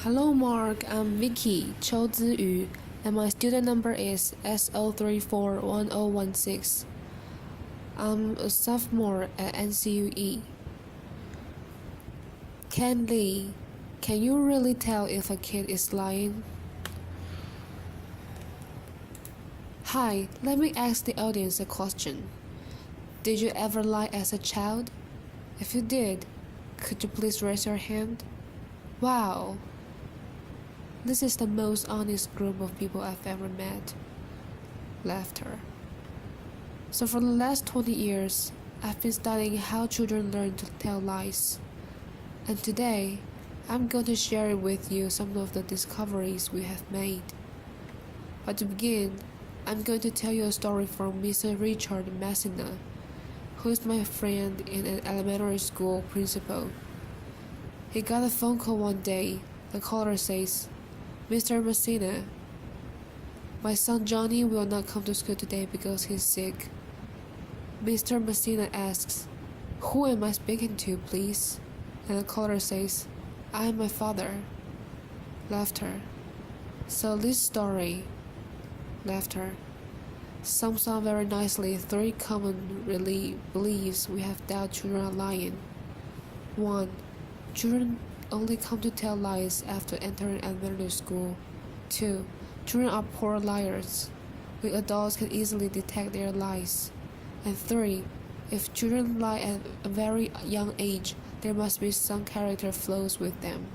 Hello Mark, I'm Vicky Châu Ziyu, and my student number is S0341016. I'm a sophomore at NCUE. Ken Lee, can you really tell if a kid is lying? Hi, let me ask the audience a question. Did you ever lie as a child? If you did, could you please raise your hand? Wow! This is the most honest group of people I've ever met. Laughter. So for the last 20 years, I've been studying how children learn to tell lies. And today, I'm going to share with you some of the discoveries we have made. But to begin, I'm going to tell you a story from Mr. Richard Messina, who is my friend and an elementary school principal. He got a phone call one day. The caller says, "Mr. Messina, my son Johnny will not come to school today because he's sick." Mr. Messina asks, "Who am I speaking to, please?" And the caller says, "I am my father." Laughter. So this story, laughter, sums up very nicely 3 common beliefs we have that children are lying. 1. Children only come to tell lies after entering elementary school. 2. Children are poor liars. We adults can easily detect their lies. And 3. If children lie at a very young age, there must be some character flaws with them,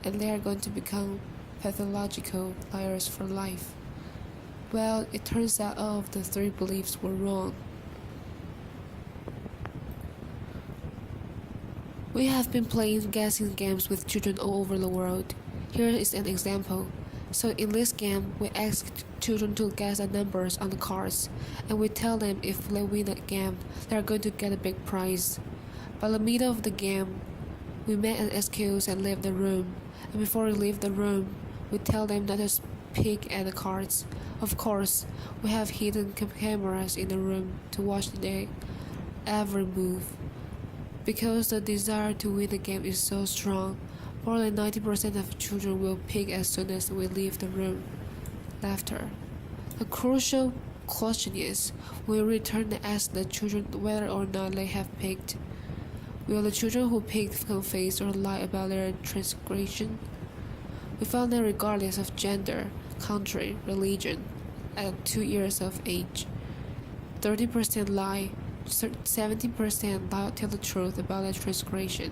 and they are going to become pathological liars for life. Well, it turns out all of the 3 beliefs were wrong. We have been playing guessing games with children all over the world. Here is an example. So in this game, we ask children to guess the numbers on the cards, and we tell them if they win the game, they are going to get a big prize. By the middle of the game, we make an excuse and leave the room. And before we leave the room, we tell them not to peek at the cards. Of course, we have hidden cameras in the room to watch their every move. Because the desire to win the game is so strong, more than 90% of children will pick as soon as we leave the room. Laughter. The crucial question is, when we return and ask the children whether or not they have picked, will the children who picked confess or lie about their transgression? We found that regardless of gender, country, religion, at 2 years of age, 30% lie, 70% lie tell the truth about their transgression.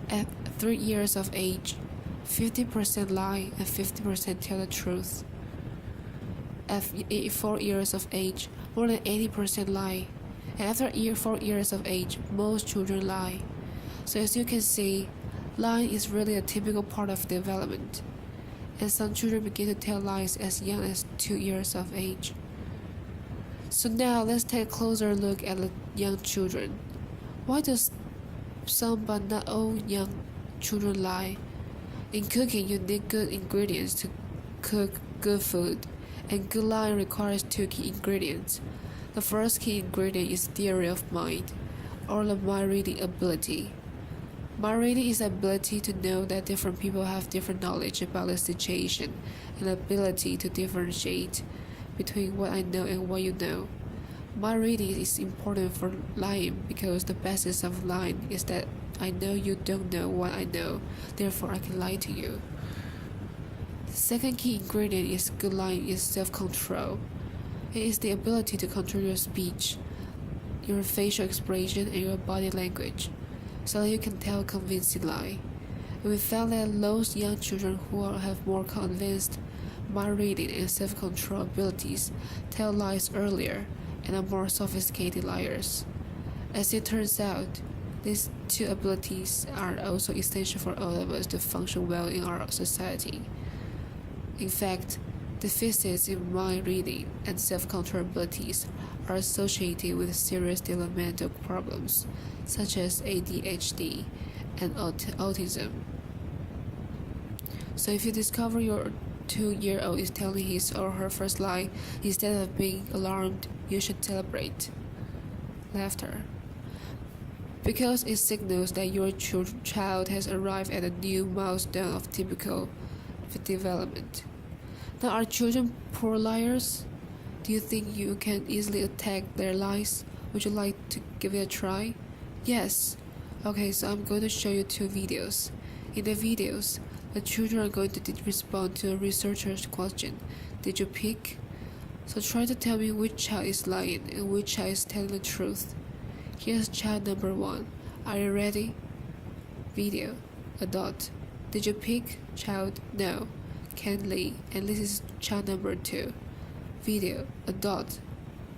At 3 years of age, 50% lie and 50% tell the truth. At 4 years of age, more than 80% lie. And after 4 years of age, most children lie. So as you can see, lying is really a typical part of development. And some children begin to tell lies as young as 2 years of age. So now let's take a closer look at the young children. Why does some but not all young children lie? In cooking, you need good ingredients to cook good food, and good lying requires 2 key ingredients. The first key ingredient is theory of mind, or the mind reading ability. Mind reading is the ability to know that different people have different knowledge about the situation, and the ability to differentiate between what I know and what you know. Mind reading is important for lying because the basis of lying is that I know you don't know what I know, therefore I can lie to you. The second key ingredient is good lying is self-control. It is the ability to control your speech, your facial expression, and your body language, so that you can tell a convincing lie. And we found that those young children who have more advanced mind reading and self-control abilities tell lies earlier and are more sophisticated liars. As it turns out, these 2 abilities are also essential for all of us to function well in our society. In fact, deficits in mind reading and self-control abilities are associated with serious developmental problems such as ADHD and autism. So if you discover your 2-year-old is telling his or her first lie, instead of being alarmed, you should celebrate. Laughter. because it signals that your child has arrived at a new milestone of typical development. Now, are children poor liars? Do you think you can easily attack their lies? Would you like to give it a try? Yes. Okay, so I'm going to show you two videos. In the videos, the children are going to respond to a researcher's question. Did you pick? So try to tell me which child is lying and which child is telling the truth. Here's child number 1. Are you ready? Video. Adult. Did you pick? Child. No. Ken Lee. And this is child number 2. Video. Adult.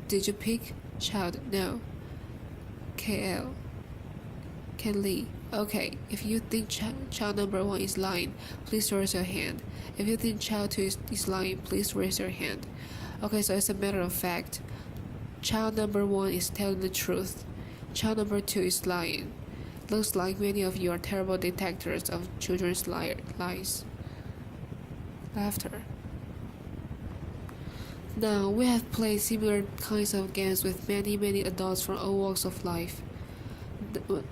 Did you pick? Child. No. KL. Ken Lee. Okay, if you think child number 1 is lying, please raise your hand. If you think child 2 is lying, please raise your hand. Okay, so as a matter of fact, child number 1 is telling the truth. Child number 2 is lying. Looks like many of you are terrible detectors of children's lies. Laughter. Now, we have played similar kinds of games with many adults from all walks of life.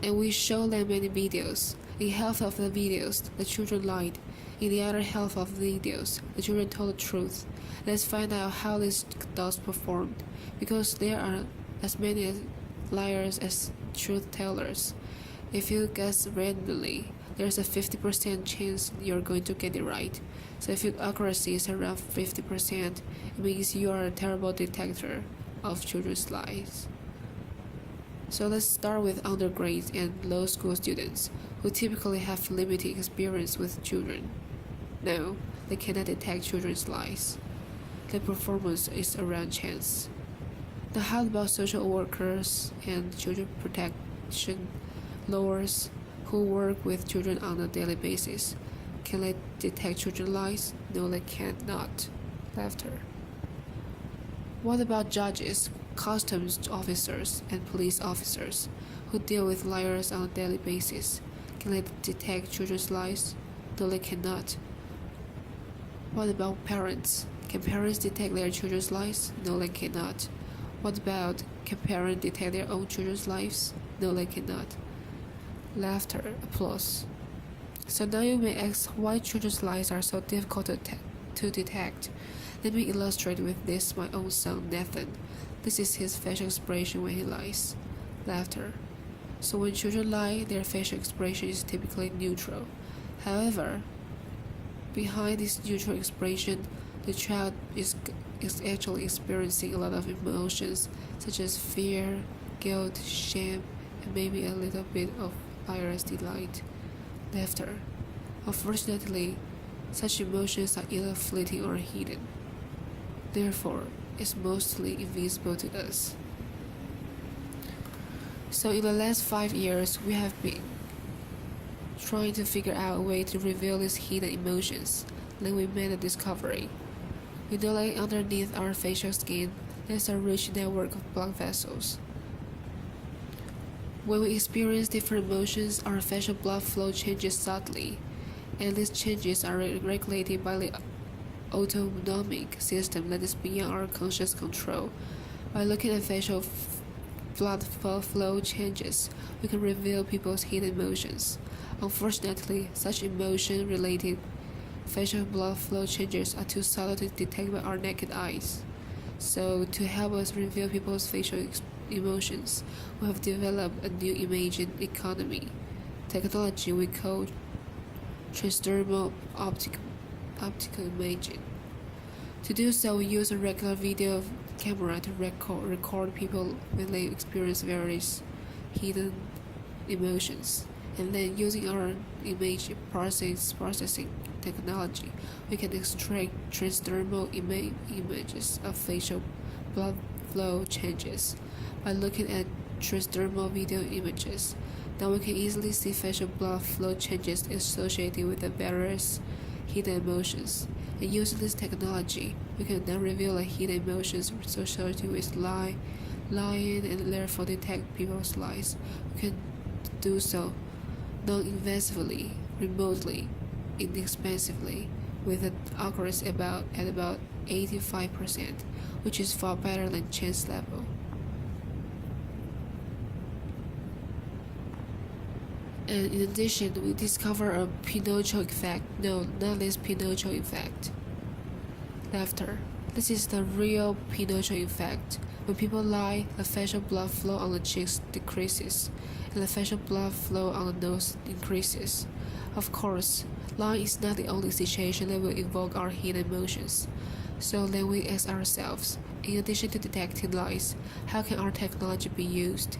And we show them many videos. In half of the videos, the children lied. In the other half of the videos, the children told the truth. Let's find out how these adults performed, because there are as many liars as truth tellers. If you guess randomly, there's a 50% chance you're going to get it right. So if your accuracy is around 50%, it means you are a terrible detector of children's lies. So let's start with undergrads and law school students, who typically have limited experience with children. No, they cannot detect children's lies. Their performance is around chance. Now, how about social workers and children protection lawyers who work with children on a daily basis? Can they detect children's lies? No, they cannot. Laughter. What about judges, customs officers, and police officers who deal with liars on a daily basis? Can they detect children's lies? No, they cannot. What about parents? Can parents detect their children's lies? No, they cannot. What about, can parents detect their own children's lives? No, they cannot. Laughter, applause. So now you may ask why children's lies are so difficult to detect. Let me illustrate with this my own son, Nathan. This is his facial expression when he lies. Laughter. So when children lie, their facial expression is typically neutral. However, behind this neutral expression, the child is actually experiencing a lot of emotions, such as fear, guilt, shame, and maybe a little bit of liar's delight. Laughter. Unfortunately, such emotions are either fleeting or hidden. Therefore, it's mostly invisible to us. So in the last 5 years, we have been trying to figure out a way to reveal these hidden emotions. Then we made a discovery. We know that underneath our facial skin, there's a rich network of blood vessels. When we experience different emotions, our facial blood flow changes subtly, and these changes are regulated by the autonomic system that is beyond our conscious control. By looking at facial blood flow changes, we can reveal people's hidden emotions. Unfortunately, such emotion-related facial blood flow changes are too subtle to detect by our naked eyes. So, to help us reveal people's facial emotions, we have developed a new imaging economy technology we call transdermal optical imaging. To do so, we use a regular video camera to record people when they experience various hidden emotions, and then using our image processing technology, we can extract transdermal images of facial blood flow changes. By looking at transdermal video images, now we can easily see facial blood flow changes associated with the various hidden emotions. And using this technology, we can now reveal the hidden emotions associated with lying, and therefore detect people's lies. We can do so non-invasively, remotely, inexpensively, with an accuracy at about 85%, which is far better than chance level. And in addition, we discover a Pinocchio effect. No, not this Pinocchio effect. Laughter. This is the real Pinocchio effect. When people lie, the facial blood flow on the cheeks decreases, and the facial blood flow on the nose increases. Of course, lying is not the only situation that will evoke our hidden emotions. So then we ask ourselves, in addition to detecting lies, how can our technology be used?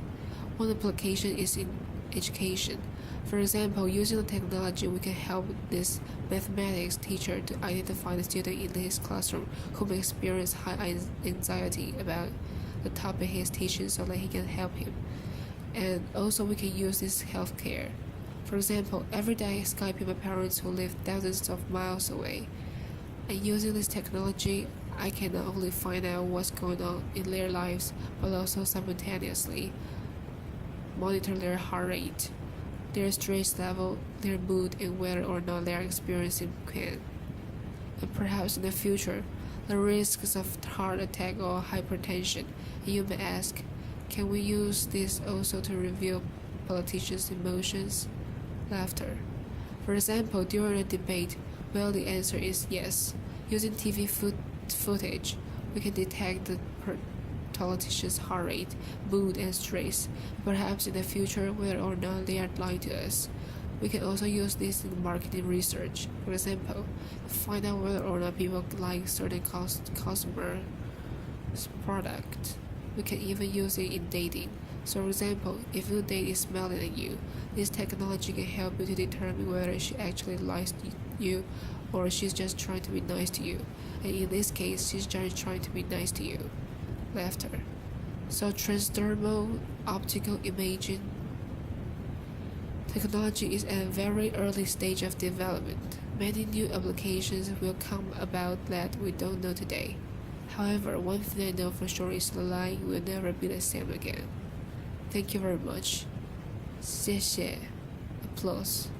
One application is in education. For example, using the technology, we can help this mathematics teacher to identify the student in his classroom who may experience high anxiety about the topic he is teaching so that he can help him. And also, we can use this healthcare. For example, every day I Skype my parents who live thousands of miles away. And using this technology, I can not only find out what's going on in their lives, but also simultaneously monitor their heart rate, their stress level, their mood, and whether or not they are experiencing pain. And perhaps in the future, the risks of heart attack or hypertension. And you may ask, can we use this also to reveal politicians' emotions? Laughter. For example, during a debate, well, the answer is yes. Using TV footage, we can detect the politician's heart rate, mood, and stress. Perhaps in the future, whether or not they are lying to us. We can also use this in marketing research. For example, to find out whether or not people like certain customer product. We can even use it in dating. So, for example, if your date is smiling at you, this technology can help you to determine whether she actually likes you or she's just trying to be nice to you. And in this case, she's just trying to be nice to you. Laughter. So, transdermal optical imaging technology is at a very early stage of development. Many new applications will come about that we don't know today. However, one thing I know for sure is the lying will never be the same again. Thank you very much. 谢谢. Applause.